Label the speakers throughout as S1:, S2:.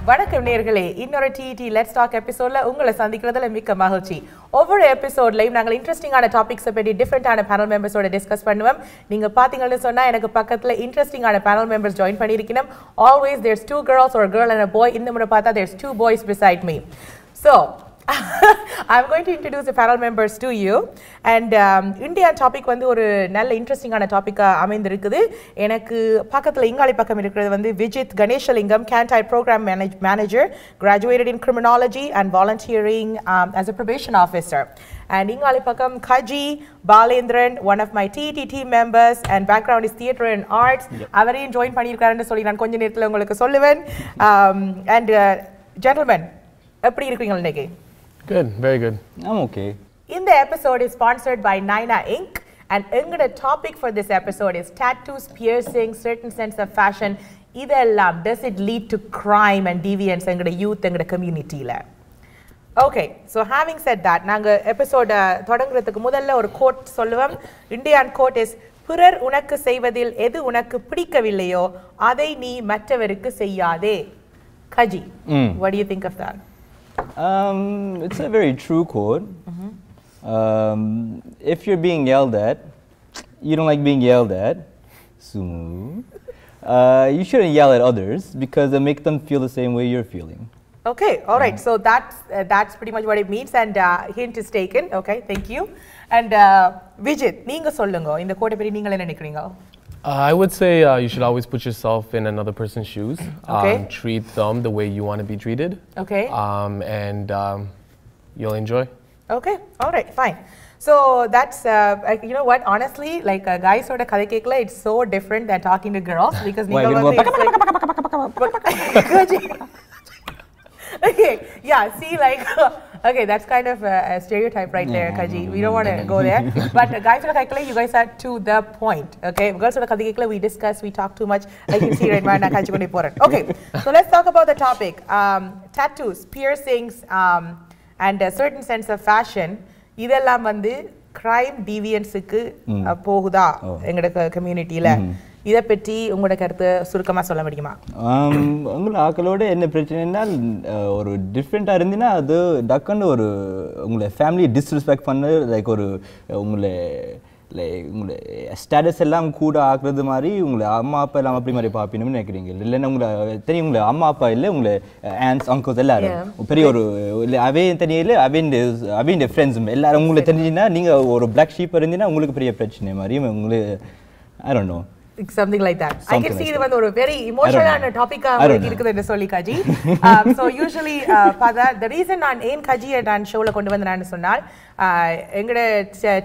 S1: வணக்கம் நேயர்களே, இன்னொரு டிடி லெட்ஸ் டாக் எபிசோட்ல உங்களை சந்திக்கிறதுல மிக்க மகிழ்ச்சி. ஒவ்வொரு எபிசோட்லையும் நாங்கள் இன்ட்ரெஸ்டிங்கான டாபிக்ஸை பற்றி டிஃப்ரெண்டான பேனல் மெம்பர்ஸோட டிஸ்கஸ் பண்ணுவோம். நீங்க பாத்தீங்கன்னு சொன்னா எனக்கு பக்கத்துல இன்ட்ரெஸ்டிங்கான பேனல் மெம்பர்ஸ் ஜாயின் பண்ணியிருக்கணும். Always there's two girls or a girl and a boy. இந்த முறை பார்த்தா there's two boys beside me. So I'm going to introduce the panel members to you. And Indian topic வந்து ஒரு நல்ல இன்ட்ரெஸ்டிங்கான டாபிக்கா அமைந்திருக்குது. எனக்கு பக்கத்துல இங்காளி பக்கம் இருக்கிறது வந்து Vijith கணேஷலிங்கம், Cantai Program Manager, graduated in criminology and volunteering as a probation officer. And ingali pakam Kaji Balendran, one of my TET team members, and background is theatre and arts. Avarein join பண்ணிருக்காருன்னு சொல்லி நான் கொஞ்ச நேரத்துல உங்களுக்கு சொல்லுவேன். And gentlemen, எப்படி இருக்கீங்க இன்னைக்கு?
S2: Good, very good.
S3: I'm okay.
S1: In the episode is sponsored by Naina Inc. And the topic for this episode is tattoos, piercings, certain sense of fashion. Idhellam, does it lead to crime and deviance in the youth and the community? Okay, so having said that, நாங்க எபிசோட தொடங்குறதுக்கு முதல்ல ஒரு code சொல்லுவோம். Indian code is பிறர் உனக்கு செய்வதில் எது உனக்கு பிடிக்கவில்லையோ அதை நீ மற்றவருக்கு செய்யாதே. Kaji, what do you think of that?
S3: It's a very true quote. If you're being yelled at, you don't like being yelled at, Sumu, you shouldn't yell at others because it makes them feel the same way you're feeling.
S1: Okay, all right. So that's pretty much what it means, and hint is taken. Okay, thank you. And Vijit, neenga sollunga. Indha quote pari neenga enna nikreenga?
S2: I would say you should always put yourself in another person's shoes.
S1: Okay.
S2: Treat them the way you want to be treated.
S1: Okay.
S2: And you'll enjoy.
S1: Okay, all right, fine. So that's, you know what, honestly, like guys sort of kadai kekla, it's so different than talking to girls because okay, yeah, see, like, okay, that's kind of a stereotype right there, Kaji. We don't want to go there. But guys sort of kekla, you guys are to the point, okay? Girls sort of kadai kekla, we discuss, we talk too much. Like you can see right now, Kaji going important. Okay, so let's talk about the topic. Tattoos, piercings, and a certain sense of fashion. இதெல்லாம் வந்து crime deviance-க்கு போகுதா எங்களோட கம்யூனிட்டியில? இத பத்தி உங்களோட கருத்து சுருக்கமா சொல்ல முடியுமா?
S3: உங்க ஆக்களோட என்ன பிரச்சனைனா ஒரு டிஃபரண்டா இருந்தினா அது டக்கன்னு ஒரு உங்க ஃபேமிலி டிஸ்ரெஸ்பெக்ட் பண்ண லைக் ஒரு உங்க உங்க ஸ்டேட்டஸ் எல்லாம் கூட ஆக்குறது மாதிரி உங்க அம்மா அப்பா எல்லாம் அப்படி மாதிரி பாப்பினும்னு நினைக்கிறீங்க இல்லைன்னா உங்க தெரியும் உங்க அம்மா அப்பா இல்லை உங்க ஆன்ஸ் அங்கிள்ஸ் எல்லாரும் பெரிய ஒரு அவே தனியில் அவையின் ஃப்ரெண்ட்ஸ் எல்லாரும் உங்களுக்கு தெரிஞ்சுன்னா நீங்க ஒரு பிளாக் ஷீப் இருந்தீங்கன்னா உங்களுக்கு பெரிய பிரச்சனை மாதிரி உங்களுக்கு I don't know.
S1: Something like that. I can see it was a very emotional topic. So usually, the reason I'm in Kaji and show la kondu vandana sonnal, engada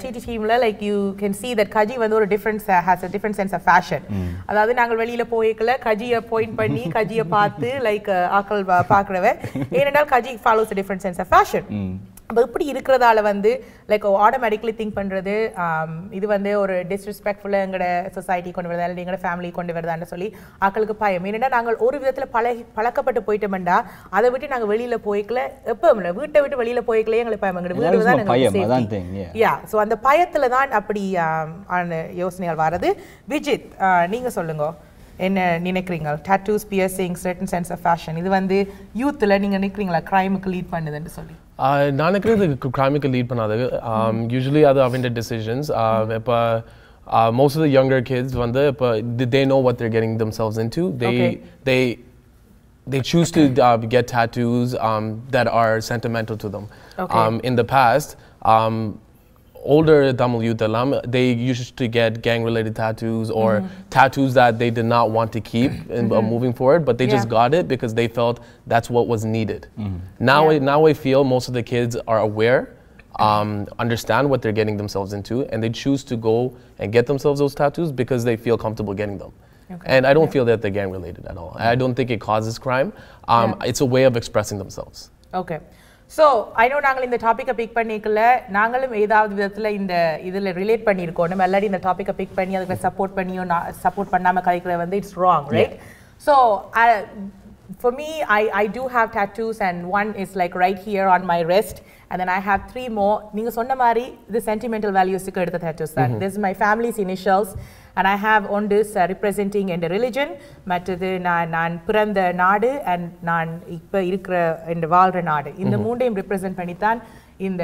S1: TT team la like you can see that Kaji vandu or different has a different sense of fashion. Adhaadu naangal velila poyekala Kaji point panni Kaji paathu like aakal paakrave enadal Kaji follows a different sense of fashion. அப்ப இப்படி இருக்கிறதால வந்து like automatically think பண்றது இது வந்து ஒரு டிஸ்ரெஸ்பெக்ட்ஃபுல்லா எங்கட society கொண்டு வரதா இல்லை எங்கட ஃபேமிலி கொண்டு வரதான்னு சொல்லி ஆக்களுக்கு பயம். ஏன்னா நாங்கள் ஒரு விதத்துல பழக்கப்பட்டு போயிட்டோம்டா அதை விட்டு நாங்கள் வெளியில போய்க்கல எப்பவும் இல்லை வீட்டை விட்டு வெளியில போய்க்கல எங்களுக்கு பயம் எங்கட வீடு தான் எங்களுக்கு யா ஸோ அந்த பயத்துல தான் அப்படி யோசனைகள் வர்றது. விஜித், நீங்க சொல்லுங்க என்ன நினைக்கிறீங்க? Tattoos, piercing, certain sense of fashion இது வந்து யூத்ல நீங்க நினைக்கிறீங்களா கிரைமுக்கு லீட் பண்ணுதுன்னு சொல்லி?
S2: நான் நினைக்கிறது கிரைமுக்கு லீட் பண்ணாது. Usually அது அவங்களோட decisions. இப்போ most of the younger kids வந்து இப்போ they know what they're getting themselves into. They choose to get tattoos that are sentimental to them. In the past, older Tamil youth they used to get gang-related tattoos or tattoos that they did not want to keep moving forward, but they just got it because they felt that's what was needed. Now I feel most of the kids are aware, understand what they're getting themselves into, and they choose to go and get themselves those tattoos because they feel comfortable getting them. And I don't feel that they're gang-related at all. I don't think it causes crime. It's a way of expressing themselves.
S1: Okay. So, I know நாங்கள் இந்த டாபிக்கை big பண்ணிக்கல, நாங்களும் ஏதாவது விதத்தில் இந்த இதில் relate பண்ணியிருக்கோம். நம்ம எல்லாரும் இந்த டாபிக்கை பிக் பண்ணி அதுக்கு சப்போர்ட் பண்ணியோ சப்போர்ட் பண்ணாமல் கதைக்கிறது வந்து it's wrong, right? So for me, I do have tattoos, and one is like right here on my wrist, and then I have 3 more. நீங்க சொன்ன மாதிரி the sentimental values-க்கு எடுத்த tattoos தான். This is my family's initials, and I have on this representing in the religion, மற்றது நான் பிறந்த நாடு and நான் இப்ப இருக்கிற இந்த வாழ்ற நாடு. இந்த மூண்டையும் represent பண்ணித்தான் இந்த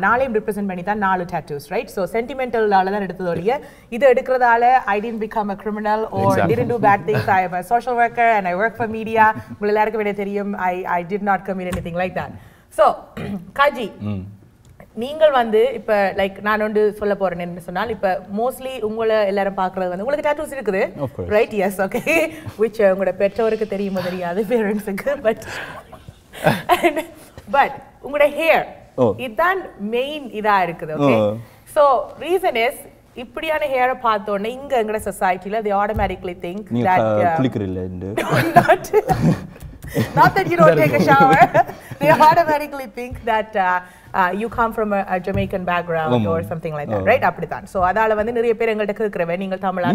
S1: நாளையும் represent பண்ணித்தான் 4 tattoos, right? So sentimental-ஆல தான் எடுத்ததோடைய இது எடுக்கிறதால I didn't become a criminal or didn't do bad things. I am a social worker and I work for media. உங்க எல்லாருக்கும் என்ன தெரியும், I did not commit anything like that. So Kaji, நீங்கள் வந்து இப்ப like நான் ஒன்று சொல்ல போறேன் என்ன சொன்னால், இப்ப மோஸ்ட்லி உங்களை எல்லாரும் பார்க்கறது வந்து உங்களுக்கு டாட்டூஸ் இருக்குது, ரைட்? S, okay. which உங்களோட பெற்றோருக்கு தெரியுமோ தெரியாது, பேரண்ட்ஸுக்கு, பட் உங்களோட ஹேர் இதுதான் மெயின் இதா இருக்குது, ஓகே? ஸோ ரீசன் இஸ் இப்படியான ஹேரை பார்த்தோன்னே இங்க எங்கட சொசைட்டில they automatically think that not that you don't take a shower, they automatically think that you come from a Jamaican background or something like that, right? அப்படிதான். So அதால வந்து நிறைய பேர் எங்கள்ட்ட கேக்குறவே நீங்கள் தமிழா?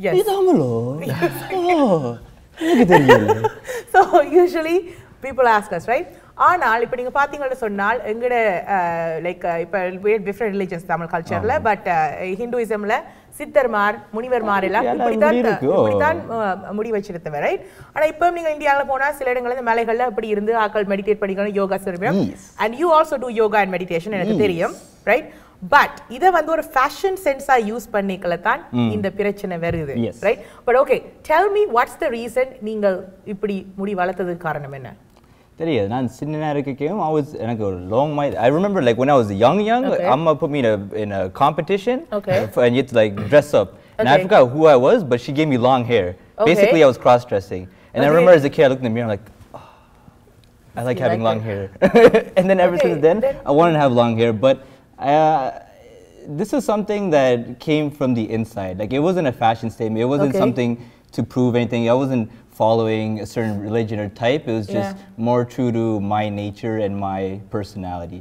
S1: Yes. நீ தமிழோ? எனக்கு தெரியல. So usually people ask us, right? ஆனால் இப்போ நீங்க பாத்தீங்கன்னு சொன்னால் எங்கட லைக் இப்போ டிஃப்ரெண்ட் ரிலிஜன்ஸ் தமிழ் கல்ச்சர்ல, பட் ஹிந்துயிசம்ல சித்தர்மார் முனிவர்மார் எல்லாம் இப்படித்தான் முடி வச்சிருந்தவ, ரைட்? ஆனா இப்போ நீங்க இந்தியாவில் போனா சில இடங்கள்ல இந்த மலைகள்ல அப்படி இருந்து ஆக்கள் மெடிடேட் பண்ணிக்கணும், யோகா செய்யணும், and you also do yoga and meditation, எனக்கு தெரியும், ரைட்? பட் இதை வந்து ஒரு ஃபேஷன் சென்ஸா யூஸ் பண்ணிக்கல தான் இந்த பிரச்சனை வருது, right? But okay, tell me what's the reason நீங்கள் இப்படி முடி வளர்த்ததுக்கு காரணம் என்ன?
S3: தெரியாது. நான் சின்ன நேரத்துக்கும் எனக்கு ஒரு long I remember like when I was young Amma put me in a competition, and you had to like dress up, and I forgot who I was, but she gave me long hair. Basically I was cross dressing, and I remember as a kid I looked in the mirror, I'm like, oh, I like having long hair. And then ever since then I wanted to have long hair, but this is something that came from the inside. Like it wasn't a fashion statement, it wasn't something to prove anything, I wasn't following a certain religion or type, it was just more true to my nature and my personality.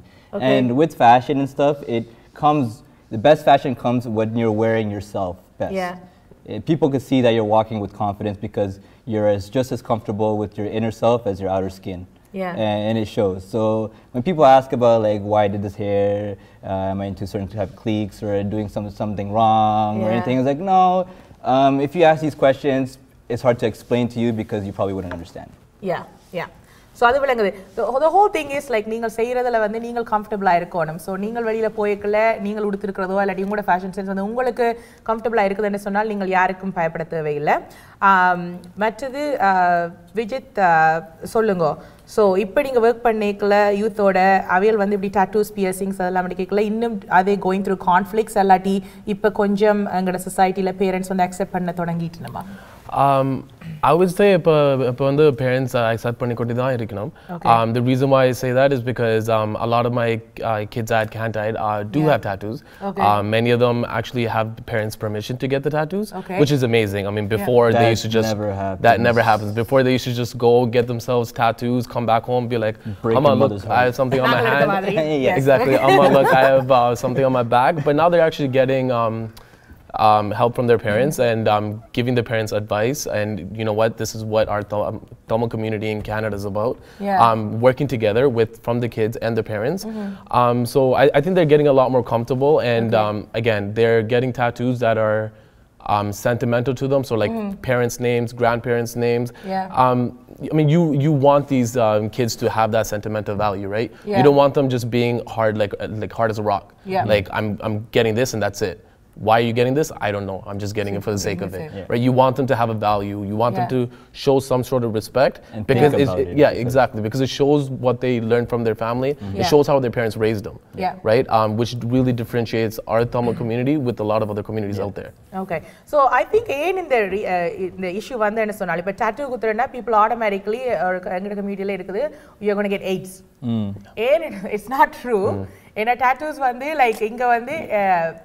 S3: And with fashion and stuff, the best fashion comes when you're wearing yourself best. People can see that you're walking with confidence because you're just as comfortable with your inner self as your outer skin. And it shows. So when people ask about like why I did this hair, am I into certain type of cliques or doing something wrong or anything, it's like no. If you ask these questions, it's hard to explain to you because you probably wouldn't understand.
S1: So அது விளங்குது. The whole thing is like நீங்கள் செய்யறதுல வந்து நீங்கள் கம்ஃபர்டபுளா இருக்கணும். So நீங்கள் வெளியில போய்க்கல நீங்கள் உடுத்திருக்கிறதோ இல்லாட்டி உங்களோட ஃபேஷன் சென்ஸ் வந்து உங்களுக்கு கம்ஃபர்டபுளா இருக்குதுன்னு சொன்னால் நீங்கள் யாருக்கும் பயப்பட தேவையில்லை. மற்றது விஜித் சொல்லுங்க. ஸோ இப்போ நீங்கள் ஒர்க் பண்ணிக்கல யூத்தோட அவையல் வந்து இப்படி டாட்டூஸ் பியர்சிங்ஸ் அதெல்லாம் கேட்கல, இன்னும் அதே கோயிங் த்ரூ கான்ஃப்ளிக்ஸ் இல்லாட்டி இப்போ கொஞ்சம் எங்களோட சொசைட்டியில் பேரண்ட்ஸ் வந்து அக்செப்ட் பண்ண தொடங்கிட்டுனமா?
S2: I would say இப்போ வந்து parents accept பண்ணிக்கொண்டு தான் இருக்கணும். The reason why I say that is because a lot of my kids at Cantide do have tattoos. Many of them actually have parents' permission to get the tattoos, which is amazing. I mean, before they used to just never happens. Before they used to just go get themselves tattoos, come back home, be like, "Amma, look, I have something on my hand." Exactly. Amma, look, I have something on my back. But now they're actually getting help from their parents and giving their parents advice, and you know what, this is what our Tamil community in Canada is about. Working together from the kids and the parents. So I think they're getting a lot more comfortable, and again, they're getting tattoos that are sentimental to them, so like parents' names, grandparents' names. I mean, you want these kids to have that sentimental value, right? You don't want them just being hard, like hard as a rock. Like I'm getting this and that's it. Why are you getting this? I don't know. I'm just getting it for the sake of it. Right? You want them to have a value. You want them to show some sort of respect.
S3: And
S2: because exactly. Because it shows what they learned from their family. It shows how their parents raised them. Right? Which really differentiates our Tamil community with a lot of other communities out there.
S1: Okay. So I think in the issue வந்து என்ன சொன்னாலும் இப்போ tattoo குத்துறனா people automatically எங்க communityல இருக்குது you're going to get AIDS. It's not true. In a tattoos வந்து like இங்க வந்து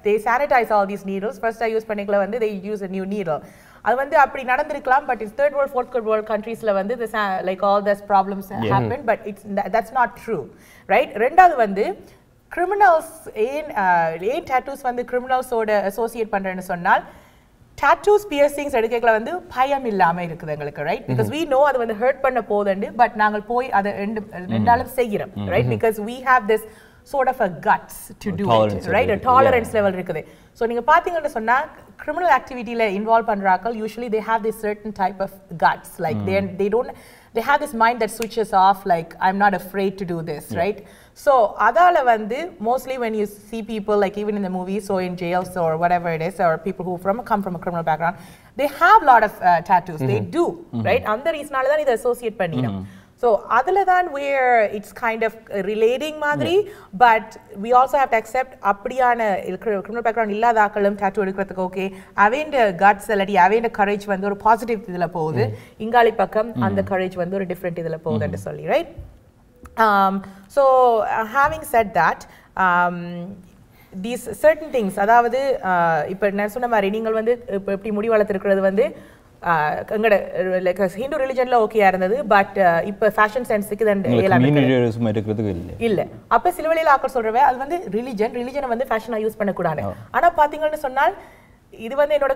S1: they sanitize all these needles. First I use பண்ணிக்கல வந்து they use a new needle. அது வந்து அப்படி நடந்திருக்கலாம், but it's third world, fourth world countriesல வந்து like all these problems happen, but that's not true, right? ரெண்டாவது வந்து criminals ஏன் tattoos வந்து criminals ஓட associate பண்றேன்னு சொன்னால் tattoos piercings எடுக்கல வந்து பயம் இல்லாம இருக்குது எங்களுக்கு, right? Because we know அது வந்து ஹர்ட் பண்ண போகுதுண்டு, பட் நாங்கள் போய் அதை ரெண்டாலும் செய்கிறோம், right? Because we have this sort of a guts to do it, right? A tolerance level இருக்குது. So நீங்க பாத்தீங்கன்னு சொன்னா criminal activity ல involve பண்றாக்கள் usually they have this certain type of guts, like they have this mind that switches off, like I'm not afraid to do this, right? So adala vandu mostly when you see people like even in the movies or in jails or whatever it is, or people who come from a criminal background, they have a lot of tattoos. They do, right? And the reason nalla idu associate panninam. So adala than where it's kind of relating madri, but we also have to accept அப்படியான criminal background இல்லாதாக்களும் tattoo எடுக்கிறதுக்கு okay, அவேண்ட guts அல்லடி அவேண்ட courage வந்து ஒரு positive இதுல போகுது, இங்காளி பக்கம் அந்த courage வந்து ஒரு different இதுல போகுதுன்னு சொல்லி, right? So having said that, these certain things, அதாவது இப்போ நான் சொன்ன மாதிரி நீங்கள் வந்து எப்படி முடி வளர்த்துருக்கிறது வந்து எங்கட லைக் ஹிந்து ரிலிஜன்ல ஓகேயா இருந்தது, பட் இப்போ ஃபேஷன் சென்ஸுக்கு இல்ல. அப்ப சில வேளையில ஆக்கள் சொல்றவே அது வந்து ரிலிஜனை வந்து ஃபேஷனா யூஸ் பண்ணக்கூடாது. ஆனா பாத்தீங்கன்னு சொன்னால் இது வந்து என்னோட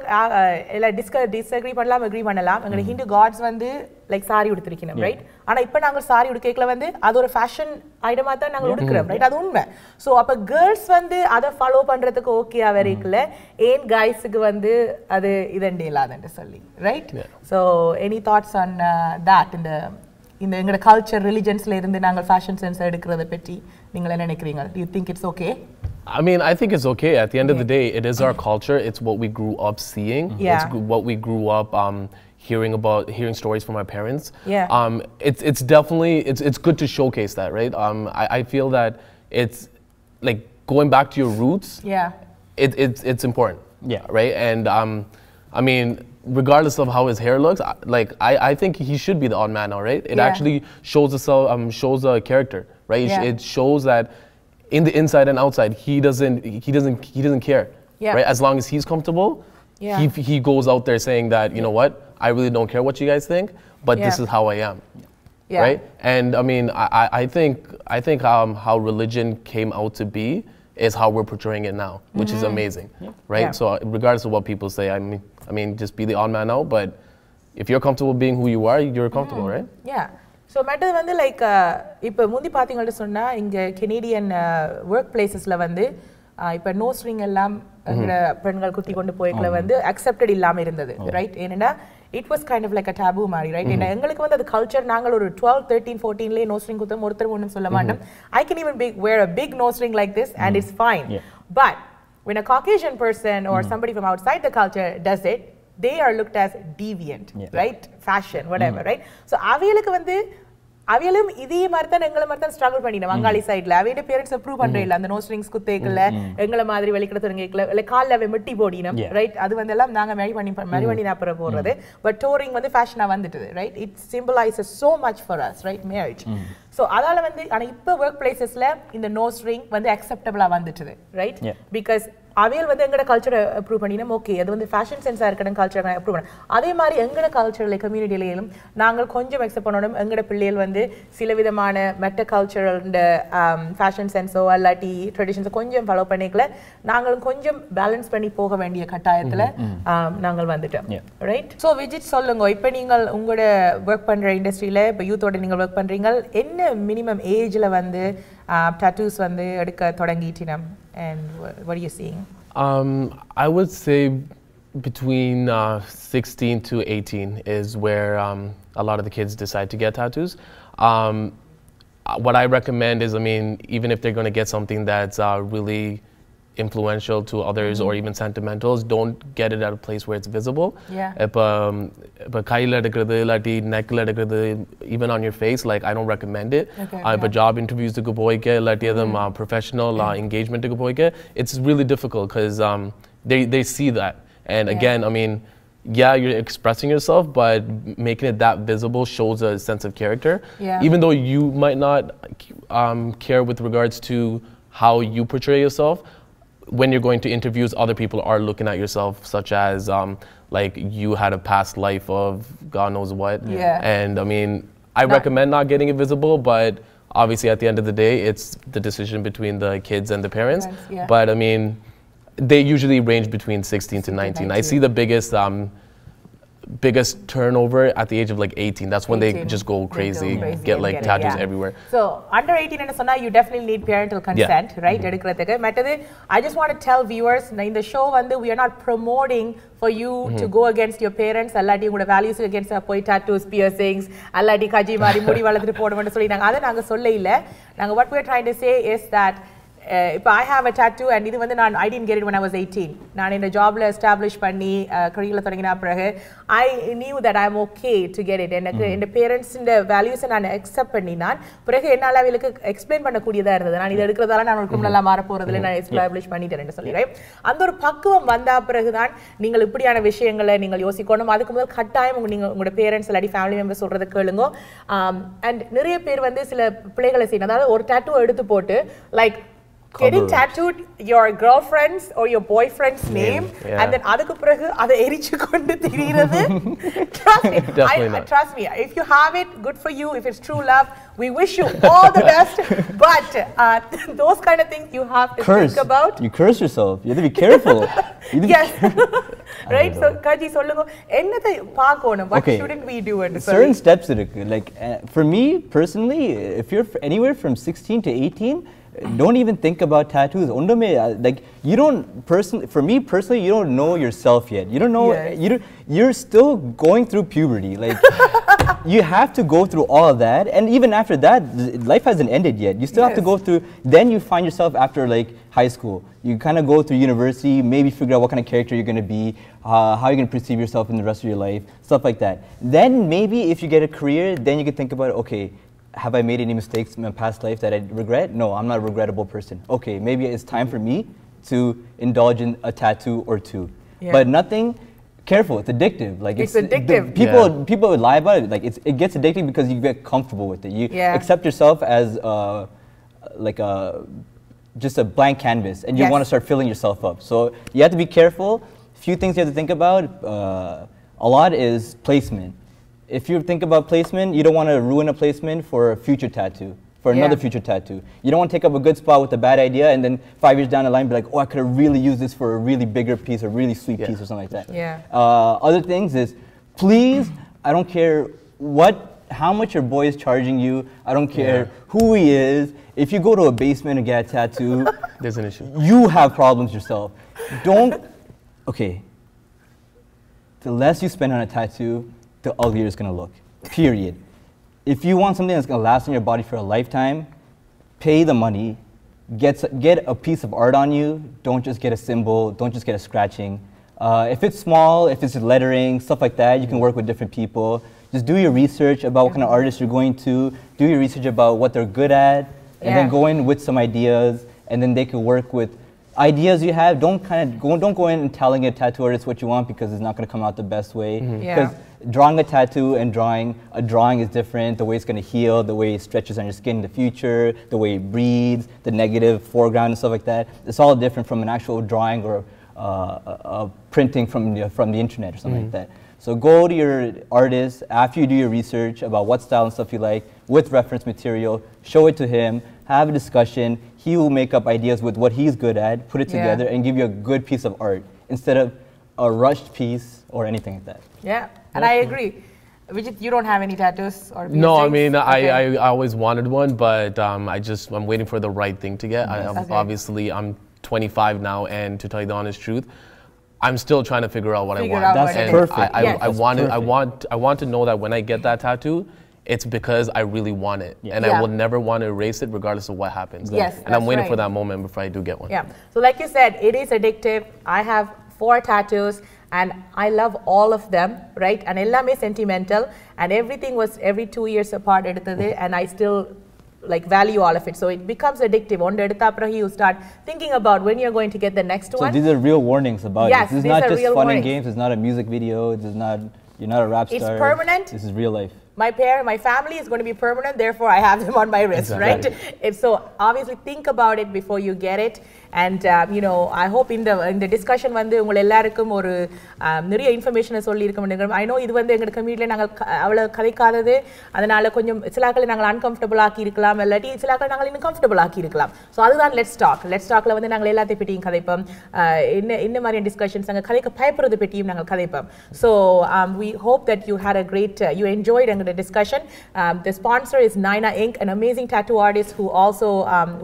S1: டிஸ்அக்ரி பண்ணலாம், அக்ரி பண்ணலாம். எங்களோட ஹிந்து காட்ஸ் வந்து லைக் சாரி உடுத்திருக்கணும், ரைட்? ஆனா இப்ப நாங்க சாரி உடுக்கல வந்து அது ஒரு ஃபேஷன் ஐட்டமா தான் நாங்க உடுக்கிறோம், ரைட்? அது உண்மை. சோ அப்ப கேர்ள்ஸ் வந்து அதை ஃபாலோ பண்றதுக்கு ஓகேயா வரைக்கல, ஏன் கைஸுக்கு வந்து அது இதண்டே இல்லாதன்னு சொல்லி, right? So any thoughts on that? இந்த எங்களோட கல்ச்சர் ரிலிஜன்ஸ்ல இருந்து நாங்கள் ஃபேஷன் சென்ஸ் எடுக்கிறத பற்றி நீங்க என்ன நினைக்கிறீங்க? Do you think it's okay?
S2: I mean, I think it's okay. At the end of the day, it is our culture. It's what we grew up seeing. It's what we grew up hearing stories from our parents. It's definitely it's good to showcase that, right? I feel that it's like going back to your roots. It's important. Right? And I mean, regardless of how his hair looks, like I think he should be the odd man now, right? It actually shows a character, right? It shows that in the inside and outside, he doesn't care, right? As long as he's comfortable, he goes out there saying that, you know what, I really don't care what you guys think, but this is how I am, right? And I mean, I think how religion came out to be is how we're portraying it now, which is amazing, right? So regardless of what people say, I mean, just be the odd man out, but if you're comfortable being who you are, you're comfortable, right?
S1: So மெட்டது வந்து like இப்போ முந்தி பார்த்தீங்கன்னு சொன்னால் இங்கே Canadian work பிளேசஸில் வந்து இப்போ nose ring எல்லாம் பெண்கள் குத்தி கொண்டு போய்க்கல வந்து அக்செப்டட் இல்லாமல் இருந்தது, ரைட்? ஏன்னா it was kind of like a taboo மாதிரி, ரைட்? ஏன்னா எங்களுக்கு வந்து அது கல்ச்சர், நாங்கள் ஒரு 12, 13, 14லேயே நோஸ்ரிங் குத்தம் ஒருத்தர் ஒன்றும் சொல்ல மாட்டோம். I can even wear a big nose ring like this and it's fine. But when a Caucasian person or somebody from outside the culture does it, they are looked as deviant, right? Fashion, whatever, right? So அவைகளுக்கு வந்து அவையிலும் இதே மாதிரி தான் எங்களை மாதிரி தான் struggle பண்ணிடும் வங்காளி சைட்ல. அவையோட பேரண்ட்ஸ் அப்ரூவ் பண்றே இல்லை அந்த நோஸ் ரிங்ஸ் குத்தேக்கல, எங்களை மாதிரி வெளிக்கிடத்துறங்க இல்லை காலில் அவை மெட்டி போடினோம், ரைட்? அது வந்து எல்லாம் நாங்கள் மேரி பண்ணி அப்புறம் போடுறது. பட் டோரிங் வந்து ஃபேஷனாக வந்துட்டுது, right? It simplifies so much for us, right? Marriage. So அதால வந்து ஆனால் இப்போ ஒர்க் பிளேசஸ்ல இந்த நோஸ் ரிங் வந்து அக்செப்டபிளா வந்துட்டுது, ரைட்? பிகாஸ் அவையில் வந்து எங்களோட கல்ச்சரை அப்ரூவ் பண்ணினோம், ஓகே அது வந்து ஃபேஷன் சென்ஸாக இருக்கணும், கல்ச்சரை அப்ரூவ் பண்ணணும். அதே மாதிரி எங்களோட கல்ச்சரில் கம்யூனிட்டியிலும் நாங்கள் கொஞ்சம் அக்செப்ட் பண்ணணும். எங்களோட பிள்ளைகள் வந்து சில விதமான மெட்ட கல்ச்சரல் ஃபேஷன் சென்ஸோ அல்லாட்டி ட்ரெடிஷன்ஸோ கொஞ்சம் ஃபாலோ பண்ணிக்கல, நாங்களும் கொஞ்சம் பேலன்ஸ் பண்ணி போக வேண்டிய கட்டாயத்தில் நாங்கள் வந்துட்டோம், ரைட்? ஸோ விஜித் சொல்லுங்க, இப்போ நீங்கள் உங்களோட ஒர்க் பண்ணுற இண்டஸ்ட்ரியில் இப்போ யூத்தோட நீங்கள் ஒர்க் பண்ணுறீங்க, என்ன மினிமம் ஏஜில் வந்து tattoos வந்து எடுக்க தொடங்கிட்டினம்? And what are you seeing?
S2: I would say between 16 to 18 is where a lot of the kids decide to get tattoos. What I recommend is, I mean, even if they're going to get something that's really influential to others or even sentimentals, don't get it at a place where it's visible. But kaila edukradhu illati neckla edukradhu even on your face, like I don't recommend it. But job interviews to go boyke illati adum professional engagement to go boyke, it's really difficult because they see that. And again, I mean, you're expressing yourself, but making it that visible shows a sense of character. Even though you might not care with regards to how you portray yourself, when you're going to interviews, other people are looking at yourself, such as like you had a past life of God knows what. And I mean, I recommend not getting it visible, but obviously at the end of the day, it's the decision between the kids and the parents. But I mean, they usually range between 16 to 19. I see the biggest turnover at the age of like 18. That's when
S1: 18.
S2: they just go crazy,
S1: crazy
S2: get
S1: and
S2: like
S1: get it,
S2: tattoos
S1: yeah.
S2: everywhere.
S1: So under 18 and sonna you definitely need parental consent, right? எடுக்கிறதுக்கு மற்றது I just want to tell viewers in the show வந்து we are not promoting for you to go against your parents அல்லாட்டி உங்களோட values against போய் tattoos piercings அல்லாட்டி கஜி மாதிரி முடி வளர்த்துட்டு போடுவோம்னு சொல்லி நாங்க சொல்ல இல்ல நாங்க what we are trying to say is that if I have a tattoo and இது வந்து I didn't get it when I was 18 நான் இந்த ஜாப்ல எஸ்டாப்லிஷ் பண்ணி கரியர்ல தொடங்கின பிறகு I knew that I'm okay to get it எனக்கு இந்த பேரண்ட்ஸ் இந்த வேல்யூஸ் நான் அக்செப்ட் பண்ணி நான் பிறகு என்னால அவங்களுக்கு எக்ஸ்பிளைன் பண்ணக்கூடியதா இருந்தது நான் இது எடுக்கிறதால நான் ஒரு கிரிமினலா மாற போறதில்லை நான் எஸ்டாப்லிஷ் பண்ணிட்டேன்னு சொல்லிடுறேன் அந்த ஒரு பக்குவம் வந்த பிறகுதான் நீங்கள் இப்படியான விஷயங்களை நீங்கள் யோசிக்கணும் அதுக்கு முதல் கட்டாயம் நீங்க உங்களோட பேரண்ட்ஸ் இல்லாட்டி ஃபேமிலி மெம்பர்ஸ் சொல்றதை கேளுங்க அண்ட் நிறைய பேர் வந்து சில பிள்ளைகளை செய்யணும் அதாவது ஒரு டேட்டூ எடுத்து போட்டு like getting tattooed your girlfriend's or your boyfriend's name and then adukku piragu adha erichu kondu thirirathu trust me if you have it good for you if it's true love we wish you all the best but those kind of things you have to think about
S3: you curse yourself you have to be careful
S1: yes right so kaji solunga enna paakonum what shouldn't we do and
S3: certain steps irukku like for me personally if you're anywhere from 16 to 18 don't even think about tattoos. Like you don't for me personally, you don't know yourself yet. You don't know. You're still going through puberty. Like you have to go through all of that, and even after that, life hasn't ended yet. You still have to go through. Then you find yourself after like high school. You kind of go through university, maybe figure out what kind of character you're going to be, how you're going to perceive yourself in the rest of your life, stuff like that. Then maybe if you get a career, then you can think about okay. Have I made any mistakes in my past life that I regret? No, I'm not a regrettable person. Okay, maybe it's time for me to indulge in a tattoo or two. Yeah. But nothing, careful, it's addictive. Like
S1: it's addictive.
S3: People would lie about it. Like it gets addictive because you get comfortable with it. You accept yourself as like just a blank canvas and you want to start filling yourself up. So you have to be careful. Few things you have to think about. A lot is placement. If you think about placement, you don't want to ruin a placement for a future tattoo, for another future tattoo. You don't want to take up a good spot with a bad idea and then 5 years down the line be like, oh, I could have really used this for a really bigger piece, a really sweet piece or something like that. Other things is, please, I don't care how much your boy is charging you. I don't care who he is. If you go to a basement and get a tattoo,
S2: there's an issue.
S3: You have problems yourself. Okay, the less you spend on a tattoo, the uglier it's going to look, period. If you want something that's going to last in your body for a lifetime, pay the money, get a piece of art on you, don't just get a symbol, don't just get a scratching. If it's small, if it's lettering, stuff like that, you can work with different people. Just do your research about what kind of artists you're going to, do your research about what they're good at, and then go in with some ideas, and then they can work with ideas you have. Don't go in and telling a tattoo artist what you want because it's not going to come out the best way. Because drawing a tattoo and a drawing is different. The way it's going to heal, the way it stretches on your skin in the future, the way it breathes, the negative foreground and stuff like that. It's all different from an actual drawing or a printing from the internet or something like that. So go to your artist after you do your research about what style and stuff you like with reference material, show it to him, have a discussion. He will make up ideas with what he's good at, put it together, and give you a good piece of art instead of a rushed piece or anything like that.
S1: Yeah, and I agree. Vijit, you don't have any tattoos or piercings?
S2: No, I mean, I always wanted one, but I'm waiting for the right thing to get. Obviously, I'm 25 now, and to tell you the honest truth, I'm still trying to figure out what I want.
S3: That's perfect.
S2: I want to know that when I get that tattoo, it's because I really want it. And I will never want to erase it regardless of what happens.
S1: Yes,
S2: and I'm waiting for that moment before I do get one.
S1: Yeah. So like you said, it is addictive. I have 4 tattoos and I love all of them, right? And ellame sentimental and everything was every 2 years apart and I still like value all of it. So it becomes addictive. You start thinking about when you're going to get the next one.
S3: So these are real warnings about it. This is not just fun and games. It's not a music video. You're not a rap star.
S1: It's permanent.
S3: This is real life.
S1: My family is going to be permanent, therefore I have them on my wrist, right? So obviously think about it before you get it. and you know I hope in the discussion வந்து உங்க எல்லாருக்கும் ஒரு நிறைய இன்ஃபர்மேஷனை சொல்லி இருக்க முடியும். I know இது வந்து எங்க கம்யூனிட்டில நாங்கள் அவ்வளவு கதைக்காதது, அதனால கொஞ்சம் சிலாக்களை நாங்கள் அன்கம்ஃபர்டபுள் ஆக்கி இருக்கலாம், இல்லாட்டி சிலாக்களை நாங்கள் இன்னும் கம்ஃபர்டபுள் ஆக்கி இருக்கலாம். ஸோ அதுதான் லெட்ஸ் டாக்ல வந்து நாங்கள் எல்லாத்தையும் பற்றியும் கதைப்போம், என்ன மாதிரியான டிஸ்கஷன்ஸ் நாங்கள் கதைக்க பயப்படுறது பற்றியும் நாங்கள் கதைப்போம். So we hope that you had a great you enjoyed the discussion. The sponsor is Naina Inc., an amazing tattoo artist who also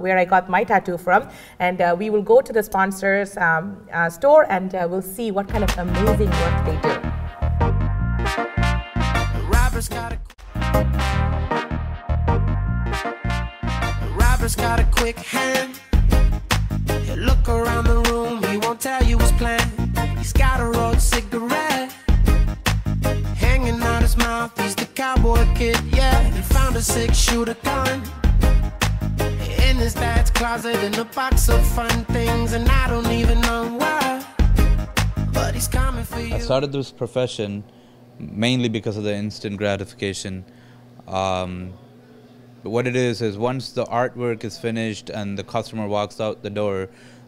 S1: where I got my tattoo from, and we will go to the sponsors store and we'll see what kind of amazing work they do.
S4: Robber's got a quick hand. He'll look around the room, he won't tell you his plan. He's got a rolled cigarette hanging out his mouth. He's the cowboy kid, yeah. He found a 6-shooter gun in his dad's closet in a box of fun things, and I don't even know why, but he's coming for you.
S5: I started this profession mainly because of the instant gratification. But what it is once the artwork is finished and the customer walks out the door,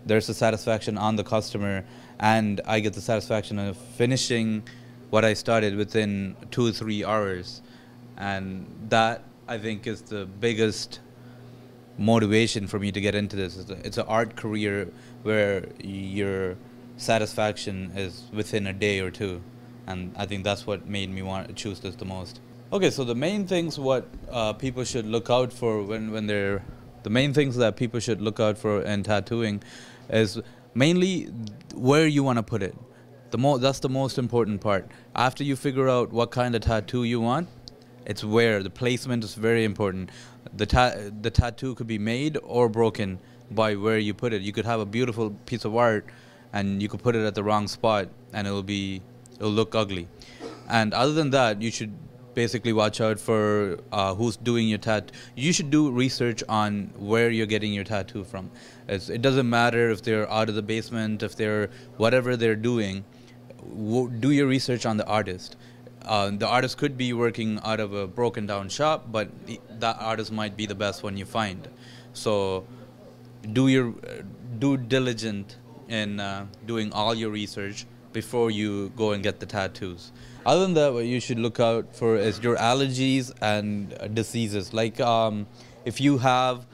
S5: there's a satisfaction on the customer, and I get the satisfaction of finishing what I started within 2-3 hours, and that I think is the biggest motivation for me to get into this. It's an art career where your satisfaction is within a day or two, and I think that's what made me want to choose this the most. Okay, so the main things what people should look out for when they're the main things that people should look out for in tattooing is mainly where you want to put it. That's the most important part. After you figure out what kind of tattoo you want, it's where the placement is very important. The tattoo could be made or broken by where you put it. You could have a beautiful piece of art and you could put it at the wrong spot and it'll look ugly. And other than that, you should basically watch out for who's doing your tattoo. You should do research on where you're getting your tattoo from. It doesn't matter if they're out of the basement, if they're whatever they're doing. Do your research on the artist. The artist could be working out of a broken down shop, but that artist might be the best one you find. So do your due diligence in doing all your research before you go and get the tattoos. Other than that, what you should look out for is your allergies and diseases. Like if you have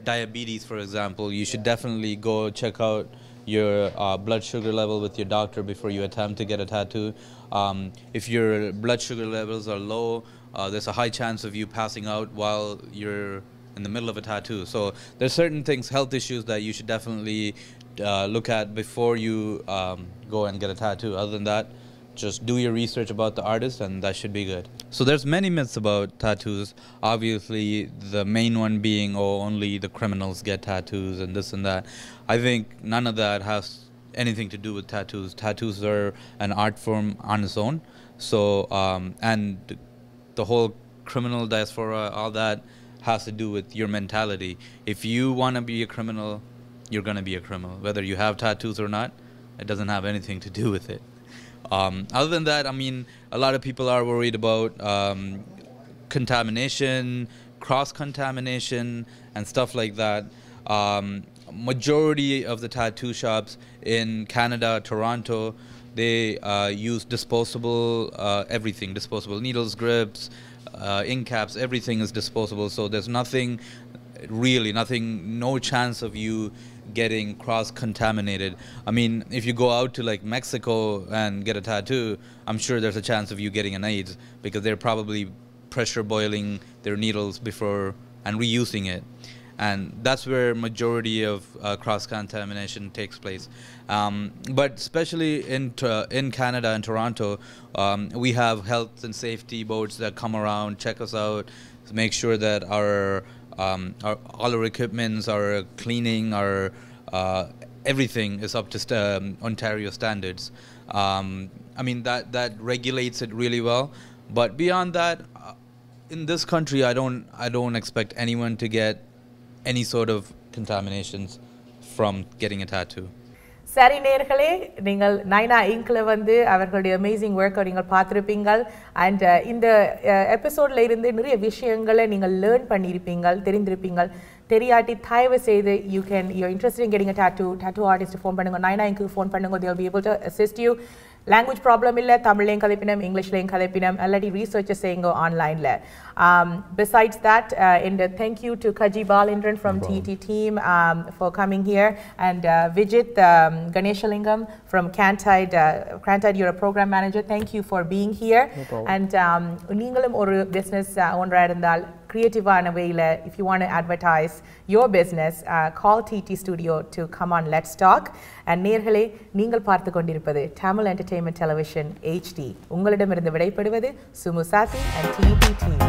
S5: diabetes, for example, you should definitely go check out your blood sugar level with your doctor before you attempt to get a tattoo. If your blood sugar levels are low, there's a high chance of you passing out while you're in the middle of a tattoo. So there's certain things, health issues, that you should definitely look at before you go and get a tattoo. Other than that, just do your research about the artist and that should be good. So there's many myths about tattoos. Obviously the main one being, oh, only the criminals get tattoos and this and that. I think none of that has anything to do with tattoos. Tattoos are an art form on its own. So and the whole criminal diaspora, all that has to do with your mentality. If you want to be a criminal, you're going to be a criminal. Whether you have tattoos or not, it doesn't have anything to do with it. Other than that, I mean, a lot of people are worried about contamination, cross-contamination, and stuff like that. Majority of the tattoo shops in Canada, Toronto, they use disposable everything, disposable needles, grips, ink caps, everything is disposable. So there's nothing, no chance of you getting cross-contaminated. I mean, if you go out to like Mexico and get a tattoo, I'm sure there's a chance of you getting an AIDS because they're probably pressure boiling their needles before and reusing it. And that's where majority of cross-contamination takes place. But especially in Canada and Toronto, we have health and safety boards that come around, check us out, make sure that all our equipments, our cleaning, our everything is up to Ontario standards. I mean that regulates it really well. But beyond that, in this country, I don't expect anyone to get any sort of contaminations from getting a tattoo.
S1: சரி நேர்களே, நீங்கள் நைனா இங்க்ல வந்து அவர்களுடைய amazing ஒர்க்கை நீங்கள் பார்த்துருப்பீங்கள். And இந்த எபிசோடில் இருந்து நிறைய விஷயங்களை நீங்கள் லேர்ன் பண்ணியிருப்பீங்கள், தெரிந்திருப்பீங்கள். தெரியாட்டி தயவு செய்து you're interested in getting a tattoo artist phone பண்ணுங்க 99 க்கு phone பண்ணுங்க, they'll be able to assist you. language problem illa, Tamillayum kadipinam, Englishleyum kadipinam, allati research seyingo online la. Besides that, thank you to Kaji Balindran from TET team for coming here, and Vijit Ganeshalingam from Cantide, you're a program manager. Thank you for being here.
S2: No problem.
S1: And நீங்களும் ஒரு business owner இருந்தால் creative way, if you want to advertise your business, call TT Studio to come on Let's Talk. And நேர்களே, நீங்கள் பார்த்து கொண்டிருப்பது Tamil Entertainment Television HD. உங்களிடமிருந்து விடைபெறுவது Sumu, Sathi and TET team.